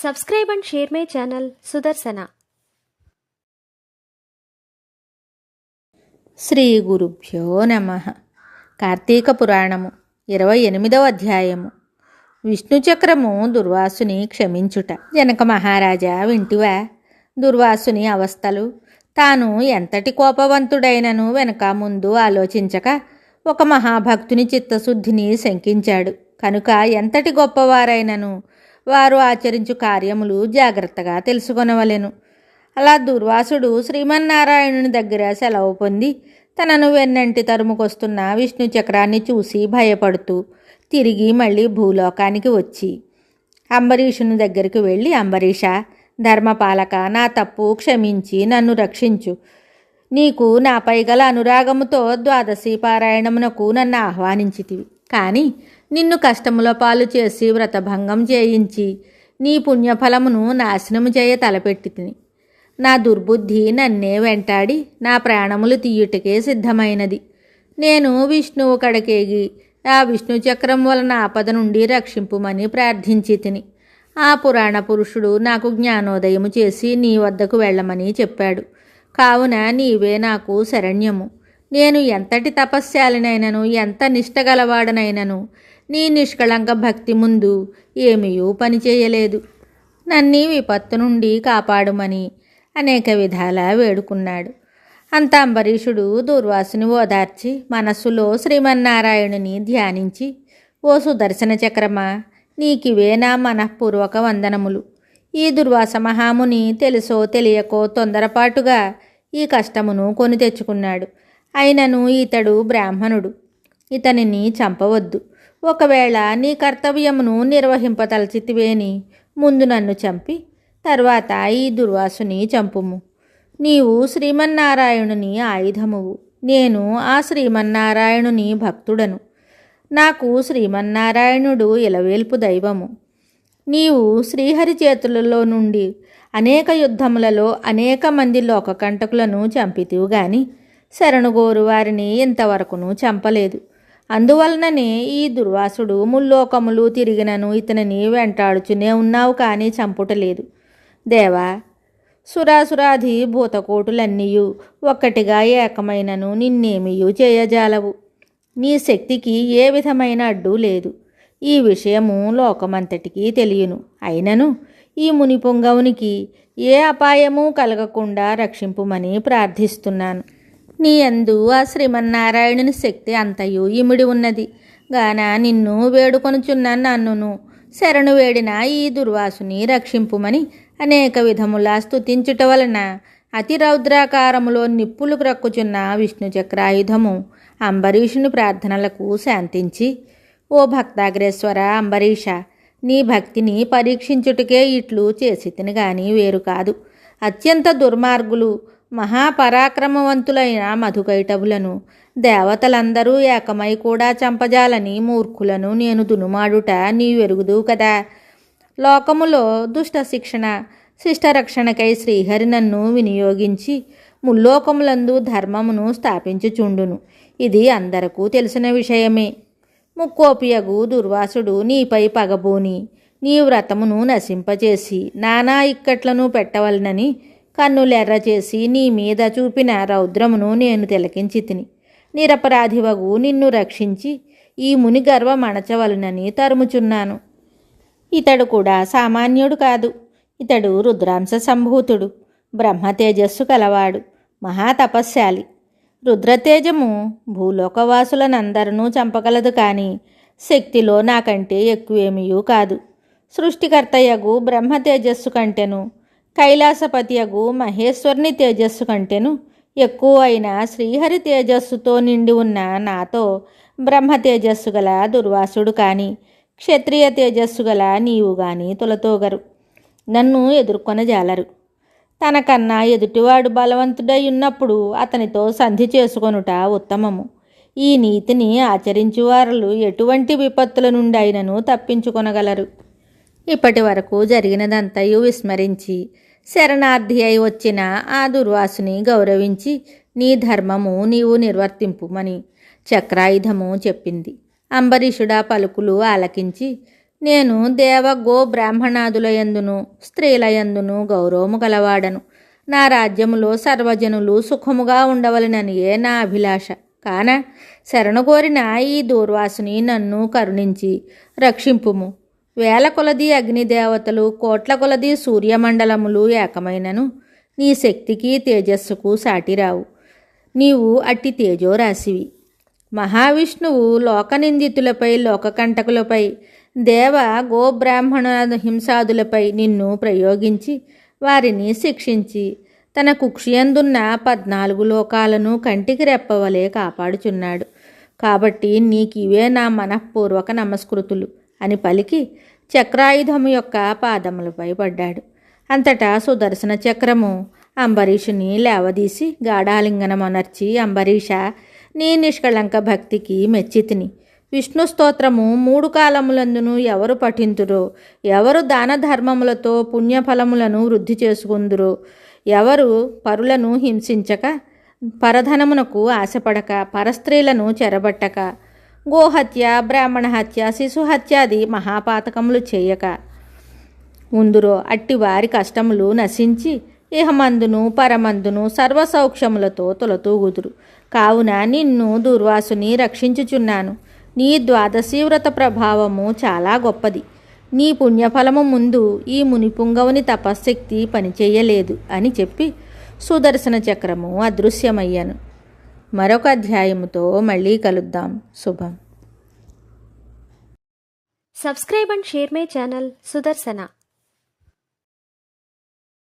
Subscribe and share my channel Sudarsana. Shri గురుభ్యో నమః. కార్తీక పురాణము 28వ అధ్యాయము. విష్ణుచక్రము దుర్వాసుని క్షమించుట. జనక మహారాజా వింటివా దుర్వాసుని అవస్థలు? తాను ఎంతటి కోపవంతుడైనను వెనక ముందు ఆలోచించక ఒక మహాభక్తుని చిత్తశుద్ధిని శంకించాడు. కనుక ఎంతటి గొప్పవారైనను వారు ఆచరించు కార్యములు జాగ్రత్తగా తెలుసుకొనవలెను. అలా దుర్వాసుడు శ్రీమన్నారాయణుని దగ్గర సెలవు పొంది తనను వెన్నంటి తరుముకొస్తున్న విష్ణు చక్రాన్ని చూసి భయపడుతూ తిరిగి మళ్ళీ భూలోకానికి వచ్చి అంబరీషుని దగ్గరికి వెళ్ళి, అంబరీష, ధర్మపాలక, నా తప్పు క్షమించి నన్ను రక్షించు. నీకు నాపై గల అనురాగముతో ద్వాదశి పారాయణమునకు నన్ను ఆహ్వానించితివి. కానీ నిన్ను కష్టముల పాలు చేసి వ్రతభంగం చేయించి నీ పుణ్యఫలమును నాశనము చేయ తలపెట్టితిని. నా దుర్బుద్ధి నన్నే వెంటాడి నా ప్రాణములు తీయుటకే సిద్ధమైనది. నేను విష్ణువు కడకేగి ఆ విష్ణు చక్రం వలన ఆపద నుండి రక్షింపుమని ప్రార్థించి తిని. ఆ పురాణ పురుషుడు నాకు జ్ఞానోదయము చేసి నీ వద్దకు వెళ్ళమని చెప్పాడు. కావున నీవే నాకు శరణ్యము. నేను ఎంతటి తపస్యాలినైనను, ఎంత నిష్టగలవాడనైనను నీ నిష్కళంక భక్తి ముందు ఏమీయూ పనిచేయలేదు. నన్నీ విపత్తు నుండి కాపాడుమని అనేక విధాల వేడుకున్నాడు. అంత అంబరీషుడు దుర్వాసుని ఓదార్చి మనస్సులో శ్రీమన్నారాయణుని ధ్యానించి, ఓ సుదర్శన చక్రమా, నీకివే నా మనఃపూర్వక వందనములు. ఈ దుర్వాస మహాముని తెలుసో తెలియకో తొందరపాటుగా ఈ కష్టమును కొని తెచ్చుకున్నాడు. అయినను ఇతడు బ్రాహ్మణుడు, ఇతనిని చంపవద్దు. ఒకవేళ నీ కర్తవ్యమును నిర్వహింపతలచితివేని ముందు నన్ను చంపి తర్వాత ఈ దుర్వాసుని చంపుము. నీవు శ్రీమన్నారాయణుని ఆయుధమువు, నేను ఆ శ్రీమన్నారాయణుని భక్తుడను. నాకు శ్రీమన్నారాయణుడు ఇలవేల్పు దైవము. నీవు శ్రీహరి చేతులలో నుండి అనేక యుద్ధములలో అనేక మంది లోకకంటకులను చంపితివు గాని శరణుగోరు వారిని ఇంతవరకును చంపలేదు. అందువలననే ఈ దుర్వాసుడు ముల్లోకములు తిరిగినను ఇతనిని వెంటాడుచునే ఉన్నావు కానీ చంపుటలేదు. దేవా, సురాసురాధి భూతకోటులన్నీయు ఒక్కటిగా ఏకమైనను నిన్నేమియూ చేయజాలవు. నీ శక్తికి ఏ విధమైన అడ్డు లేదు. ఈ విషయము లోకమంతటికీ తెలియను. అయినను ఈ మునిపుంగవునికి ఏ అపాయము కలగకుండా రక్షింపుమని ప్రార్థిస్తున్నాను. నీ యందు ఆ శ్రీమన్నారాయణుని శక్తి అంతయు ఇమిడి ఉన్నది గాన నిన్ను వేడుకొనుచున్న నన్నును శరణు వేడిన ఈ దుర్వాసుని రక్షింపుమని అనేక విధములా స్తుతించుట వలన అతి రౌద్రాకారములో నిప్పులు క్రక్కుచున్న విష్ణు చక్రాయుధము అంబరీషుని ప్రార్థనలకు శాంతించి, ఓ భక్తాగ్రేశ్వర అంబరీష, నీ భక్తిని పరీక్షించుటకే ఇట్లు చేసితిని గాని వేరు కాదు. అత్యంత దుర్మార్గులు మహాపరాక్రమవంతులైన మధుకైటవులను దేవతలందరూ ఏకమై కూడా చంపజాలని మూర్ఖులను నేను దునుమాడుట నీవెరుగుదు కదా. లోకములో దుష్ట శిక్షణ శిష్టరక్షణకై శ్రీహరి నన్ను వినియోగించి ముల్లోకములందు ధర్మమును స్థాపించుచుండును. ఇది అందరకు తెలిసిన విషయమే. ముక్కోపియగు దుర్వాసుడు నీపై పగబూని నీ వ్రతమును నశింపచేసి నానా ఇక్కట్లను పెట్టవలనని కన్నులెర్ర చేసి నీ మీద చూపిన రౌద్రమును నేను తిలకించి తిని. నిరపరాధివగు నిన్ను రక్షించి ఈ ముని గర్వం అణచవలనని తరుముచున్నాను. ఇతడు కూడా సామాన్యుడు కాదు. ఇతడు రుద్రాంశ సంభూతుడు, బ్రహ్మ తేజస్సు కలవాడు, మహాతపస్శాలి. రుద్రతేజము భూలోకవాసులనందరూ చంపగలదు కానీ శక్తిలో నాకంటే ఎక్కువేమీయూ కాదు. సృష్టికర్తయగు బ్రహ్మ తేజస్సు కంటెను, కైలాసపతియగు మహేశ్వరుని తేజస్సు కంటెను ఎక్కువ అయిన శ్రీహరి తేజస్సుతో నిండి ఉన్న నాతో బ్రహ్మ తేజస్సు గల దుర్వాసుడు కానీ క్షత్రియ తేజస్సు గల నీవు కానీ తొలతోగరు, నన్ను ఎదుర్కొనజాలరు. తనకన్నా ఎదుటివాడు బలవంతుడై ఉన్నప్పుడు అతనితో సంధి చేసుకొనుట ఉత్తమము. ఈ నీతిని ఆచరించువారు ఎటువంటి విపత్తుల నుండి అయినను తప్పించుకొనగలరు. ఇప్పటి వరకు జరిగినదంతయు విస్మరించి శరణార్థి అయి వచ్చిన ఆ దుర్వాసుని గౌరవించి నీ ధర్మము నీవు నిర్వర్తింపుమని చక్రాయుధము చెప్పింది. అంబరీషుడా పలుకులు ఆలకించి నేను దేవ గో బ్రాహ్మణాదులయందును స్త్రీలయందును గౌరవము గలవాడను. నా రాజ్యములో సర్వజనులు సుఖముగా ఉండవలననియే నా అభిలాష. కాన శరణుగోరిన ఈ దూర్వాసుని నన్ను కరుణించి రక్షింపుము. వేల కొలది అగ్నిదేవతలు, కోట్ల కొలది సూర్యమండలములు ఏకమైనను నీ శక్తికి తేజస్సుకు సాటిరావు. నీవు అట్టి తేజోరాశివి. మహావిష్ణువు లోకనిందితులపై, లోకకంటకులపై, దేవ గోబ్రాహ్మణ హింసాదులపై నిన్ను ప్రయోగించి వారిని శిక్షించి తన కుక్షియందున్న 14 లోకాలను కంటికి రెప్పవలే కాపాడుచున్నాడు. కాబట్టి నీకివే నా మనఃపూర్వక నమస్కృతులు అని పలికి చక్రాయుధము యొక్క పాదములపై పడ్డాడు. అంతటా సుదర్శన చక్రము అంబరీషుని లేవదీసి గాఢాలింగనమొనర్చి, అంబరీష, నీ నిష్కళంక భక్తికి మెచ్చితిని. విష్ణు స్తోత్రము 3 కాలములందును ఎవరు పఠింతురో, ఎవరు దాన ధర్మములతో పుణ్యఫలములను వృద్ధి చేసుకుందురో, ఎవరు పరులను హింసించక, పరధనమునకు ఆశపడక, పరస్త్రీలను చెరబట్టక, గోహత్య, బ్రాహ్మణ హత్య, శిశుహత్యాది మహాపాతకములు చేయక ఉందురో, అట్టి వారి కష్టములు నశించి ఇహమందును పరమందును సర్వసౌఖ్యములతో తొలతూగుదురు. కావున నిన్ను దూర్వాసుని రక్షించుచున్నాను. నీ ద్వాదశీవ్రత ప్రభావము చాలా గొప్పది. నీ పుణ్యఫలము ముందు ఈ మునిపుంగవుని తపశ్శక్తి పనిచేయలేదు అని చెప్పి సుదర్శన చక్రము అదృశ్యమయ్యాను. మరొక అధ్యాయముతో మళ్ళీ కలుద్దాం. శుభం. Subscribe and share my channel Sudarsana.